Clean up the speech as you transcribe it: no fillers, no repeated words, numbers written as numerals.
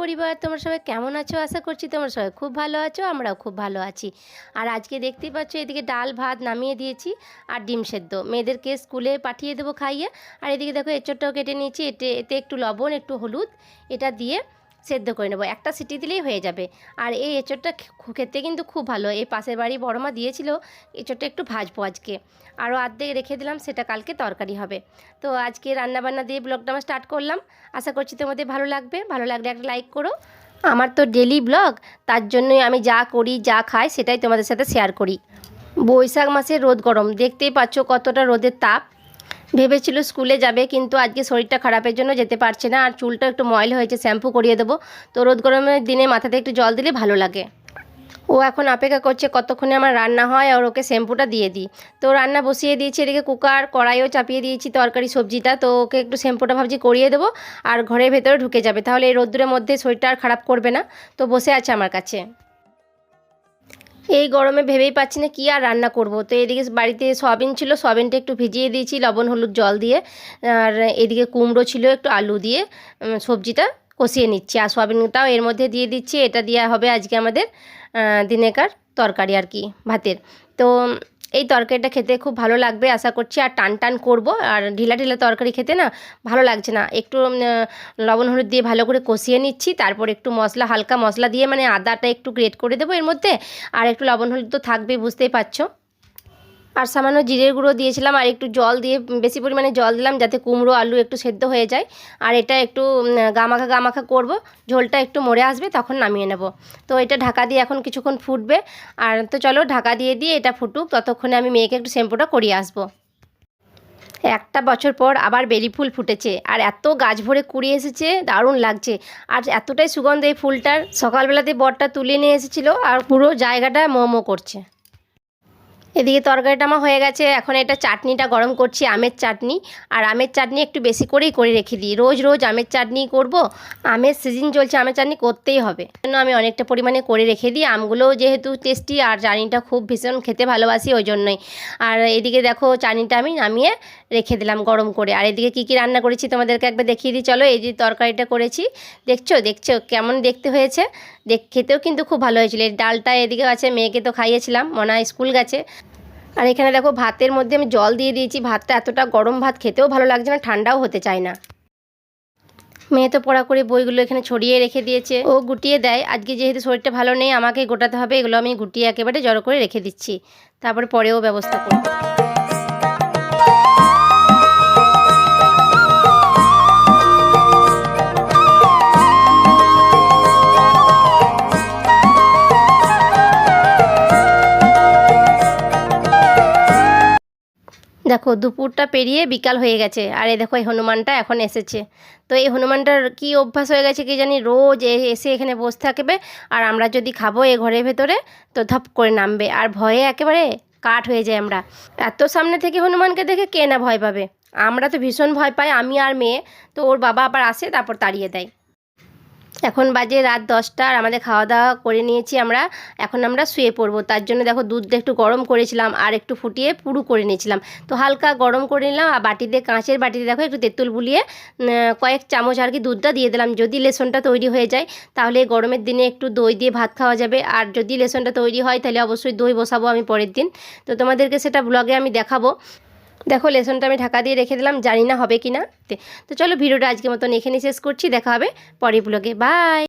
পরিবার, তোমরা সবাই কেমন আছো? আশা করছি তোমরা সবাই খুব ভালো আছো, আমরাও খুব ভালো আছি। আর আজকে দেখতেই পাচ্ছ এদিকে ডাল ভাত নামিয়ে দিয়েছি আর ডিম সেদ্ধ, মেয়েদেরকে স্কুলে পাঠিয়ে দেবো খাইয়ে। আর এদিকে দেখো এঁচোড়টাও কেটে নিয়েছি, এতে একটু লবণ একটু হলুদ এটা দিয়ে সেদ্ধ করে নেবো, একটা সিটি দিলেই হয়ে যাবে। আর এই এঁচোড়টা খেতে কিন্তু খুব ভালো, এই পাশের বাড়ি বড়মা দিয়েছিল, এঁচোড়টা একটু ভাজবো আজকে, আরও অর্ধেক রেখে দিলাম, সেটা কালকে তরকারি হবে। তো আজকে রান্নাবান্না দিয়ে ব্লগটা আমার স্টার্ট করলাম, আশা করছি তোমাদের ভালো লাগবে। ভালো লাগলে একটা লাইক করো। আমার তো ডেলি ব্লগ, তার জন্যই আমি যা করি যা খাই সেটাই তোমাদের সাথে শেয়ার করি। বৈশাখ মাসে রোদ গরম, দেখতেই পাচ্ছ কতটা রোদের তাপ। ভেবেছিল স্কুলে যাবে, কিন্তু আজকে শরীরটা খারাপের জন্য যেতে পারছে না। আর চুলটা একটু ময়লা হয়েছে, শ্যাম্পু করিয়ে দেবো। তো রোদ গরমের দিনে মাথাতে একটু জল দিলে ভালো লাগে। ও এখন অপেক্ষা করছে কতক্ষণে আমার রান্না হয় আর ওকে শ্যাম্পুটা দিয়ে দিই। তো রান্না বসিয়ে দিয়েছি, এদিকে কুকার কড়াইও চাপিয়ে দিয়েছি তরকারি সবজিটা। তো ওকে একটু শ্যাম্পুটা ভাবছি করিয়ে দেবো, আর ঘরের ভেতরে ঢুকে যাবে, তাহলে এই রোদ্দুরের মধ্যে শরীরটা আর খারাপ করবে না। তো বসে আছে আমার কাছে। এই গরমে ভেবেই পাচ্ছি না কী আর রান্না করব। তো এদিকে বাড়িতে সয়াবিন ছিল, সয়াবিনটা একটু ভিজিয়ে দিয়েছি লবণ হলুদ জল দিয়ে। আর এদিকে কুমড়ো ছিল, একটু আলু দিয়ে সবজিটা কষিয়ে নিচ্ছি, আর সয়াবিনটাও এর মধ্যে দিয়ে দিচ্ছি। এটা দেওয়া হবে আজকে আমাদের দিনেকার তরকারি আর কি, ভাতের। তো এই তরকারিটা খেতে খুব ভালো লাগবে আশা করছি, আর টান টান করবো। আর ঢিলা ঢিলা তরকারি খেতে না ভালো লাগছে না। একটু লবণ হলুদ দিয়ে ভালো করে কষিয়ে নিচ্ছি, তারপর একটু মশলা হালকা মশলা দিয়ে, মানে আদাটা একটু গ্রেট করে দেবো এর মধ্যে, আর একটু লবণ হলুদ তো থাকবেই বুঝতেই পারছো। আর সামান্য জিরের গুঁড়ো দিয়েছিলাম, আর একটু জল দিয়ে বেশি পরিমাণে জল দিলাম যাতে কুমড়ো আলু একটু সেদ্ধ হয়ে যায়। আর এটা একটু গামাখা গামাখা করব, ঝোলটা একটু মরে আসবে তখন নামিয়ে নেব। তো এটা ঢাকা দিয়ে এখন কিছুক্ষণ ফুটবে। আর তো চলো ঢাকা দিয়ে এটা ফুটুক, ততক্ষণে আমি মেয়েকে একটু শ্যাম্পুটা করিয়ে আসবো। একটা বছর পর আবার বেলি ফুল ফুটেছে, আর এত গাছ ভরে কুড়ি এসেছে, দারুণ লাগছে। আর এতটাই সুগন্ধ এই ফুলটার, সকালবেলাতে বরটা তুলে নিয়ে এসেছিলো, আর পুরো জায়গাটা মোমো করছে। এদিকে তরকারিটা আমার হয়ে গেছে, এখন এটা চাটনিটা গরম করছি, আমের চাটনি। আর আমের চাটনি একটু বেশি করেই করে রেখে দিই, রোজ রোজ আমের চাটনি করব, আমের সিজন চলছে, আমের চাটনি করতেই হবে, জন্য আমি অনেকটা পরিমাণে করে রেখে দিই। আমগুলোও যেহেতু টেস্টি, আর চাটনিটা খুব ভীষণ খেতে ভালোবাসি ওই জন্যই। আর এদিকে দেখো চাটনিটা আমি নামিয়ে রেখে দিলাম গরম করে। আর এদিকে কী কী রান্না করেছি তোমাদেরকে একবার দেখিয়ে দিই চলো। এই যে তরকারিটা করেছি, দেখছো দেখছো কেমন দেখতে হয়েছে, খেতেও কিন্তু খুব ভালো হয়েছিল। এই ডালটা এদিকে আছে, মেয়েকে তো খাইয়েছিলাম, মনে হয় স্কুল গেছে। আর এখানে দেখো ভাতের মধ্যে আমি জল দিয়ে দিয়েছি, ভাতটা এতটা গরম ভাত খেতেও ভালো লাগছে না, ঠান্ডাও হতে চায় না। মেয়ে তো পড়া করে বইগুলো এখানে ছড়িয়ে রেখে দিয়েছে, ও গুটিয়ে দেয়। আজকে যেহেতু শরীরটা ভালো নেই, আমাকে গোটাতে হবে, এগুলো আমি গুটিয়ে একেবারে জড়ো করে রেখে দিচ্ছি, তারপরে পরেও ব্যবস্থা করব। দেখো দুপুরটা পেরিয়ে বিকাল হয়ে গেছে, আর এই দেখো এই হনুমানটা এখন এসেছে। তো এই হনুমানটার কি অভ্যাস হয়ে গেছে কি জানি, রোজ এসে এখানে বসে থাকবে, আর আমরা যদি খাবো এই ঘরের ভেতরে তো ধপ করে নামবে, আর ভয়ে একেবারে কাঠ হয়ে যায়। আমরা এত সামনে থেকে হনুমানকে দেখে কে না ভয় পাবে, আমরা তো ভীষণ ভয় পাই, আমি আর মেয়ে। তো ওর বাবা আবার আসে, তারপর তাড়িয়ে দেয়। এখন বাজে রাত 10টা, আর আমাদের খাওয়া দাওয়া করে নিয়েছি আমরা, এখন আমরা শুয়ে পড়বো। তার জন্য দেখো দুধটা একটু গরম করেছিলাম, আর একটু ফুটিয়ে পুরু করে নিয়েছিলাম। তো হালকা গরম করে নিলাম, আর বাটিতে কাঁচের বাটিতে দেখো একটু তেঁতুল বুলিয়ে কয়েক চামচ আর কি দুধটা দিয়ে দিলাম। যদি লেসনটা তৈরি হয়ে যায় তাহলে গরমের দিনে একটু দই দিয়ে ভাত খাওয়া যাবে, আর যদি লেসনটা তৈরি হয় তাহলে অবশ্যই দই বসাবো আমি পরের দিন। তো তোমাদেরকে সেটা ব্লগে আমি দেখাবো। দেখো লেসনটা আমি ঢাকা দিয়ে রেখে দিলাম, জানি না হবে কি না। তো চলো ভিডিওটা আজকের মতন এখানে শেষ করছি, দেখা হবে পরের ব্লগে, বাই।